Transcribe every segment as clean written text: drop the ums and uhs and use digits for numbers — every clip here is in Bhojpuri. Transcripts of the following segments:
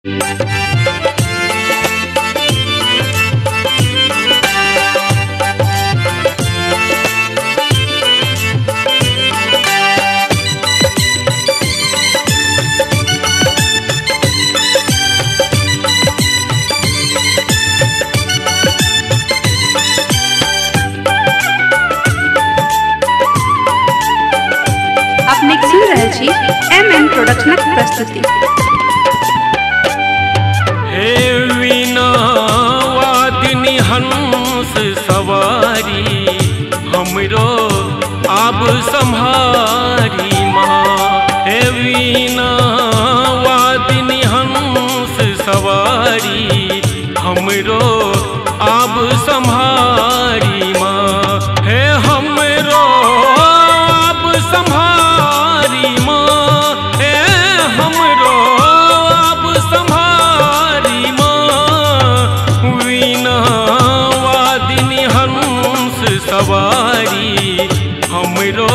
अपने सुन रहे छी MM प्रोडक्शनक प्रस्तुति। हे वीणा वादिनी हंस सवारी हमरो आब संहारी माँ। हे वीणा वादिनी हंस सवारी हमरो आब संहारी माँ। हे हमरो आब संहारी माँ। हे हमरो आब संहारी माँ। वीणा वादिनी हंस सवारी हमरो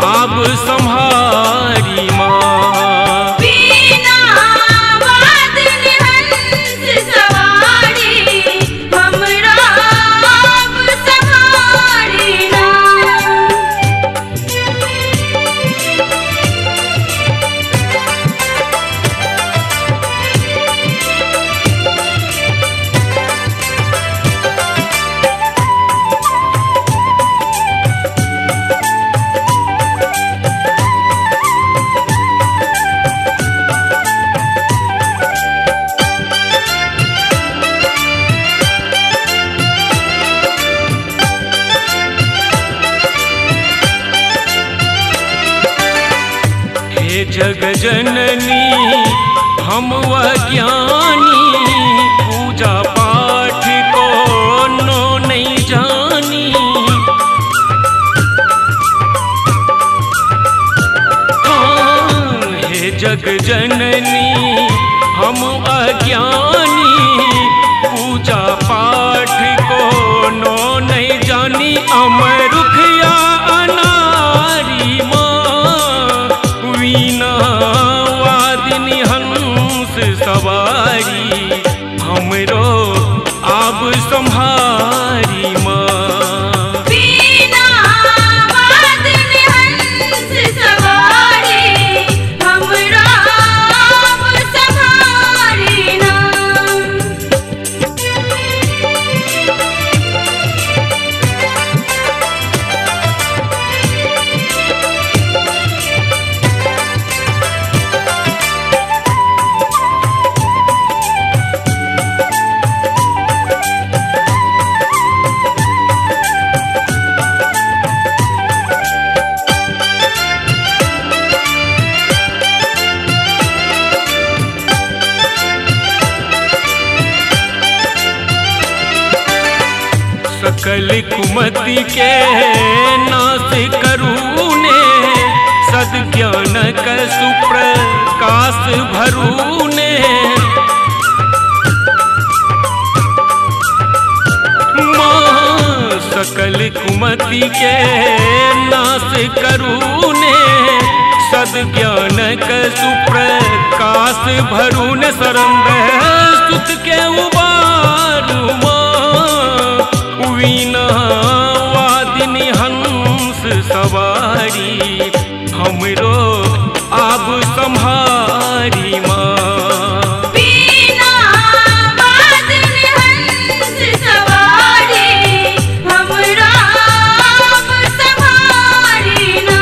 आब संहारी माँ। वीणा वादिनी हंस सवारी हमरा आब संहारी ना। हे जग जननी हम अज्ञानी पूजा पाठ को नो नहीं जानी। हाँ, हे जग जननी हम अज्ञानी पूजा पाठ को नो नहीं जानी। अमरुखिया अनारी माँ। वीणा वादिनी हंस सवारी हमरो आब संहारी माँ। वीणा वादिनी हंस सवारी हमरा आब संहारी ना। सकल कुमति के नाश करूने सद्ज्ञान क सुप्रकाश भरूने। माँ सकल कुमति के नाश करूने सद्ज्ञान क सुप्रकाश भरूने। सरंग सुत के उबारू माँ। वीणा वादिनी हंस सवारी हमरो आब संहारी माँ। वीणा वादिनी हंस सवारी हमरा आब संहारी ना।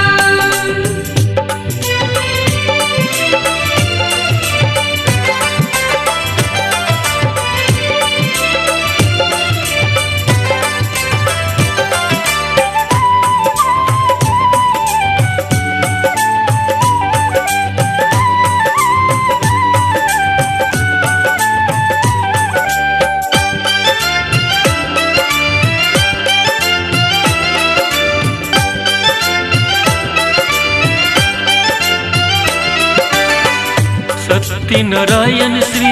सत्य नारायण श्री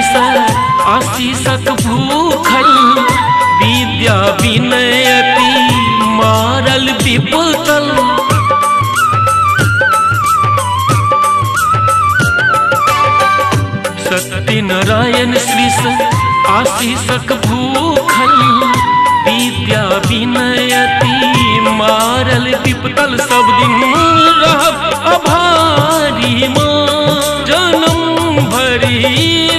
आशीषक भूखल विद्या विनयति मारल विपुतल। सत्यनारायण श्रीस आशीषक भूखल विद्या विनयति मारल विपतल सब दिन रहब आभारी माँ जन्म भरी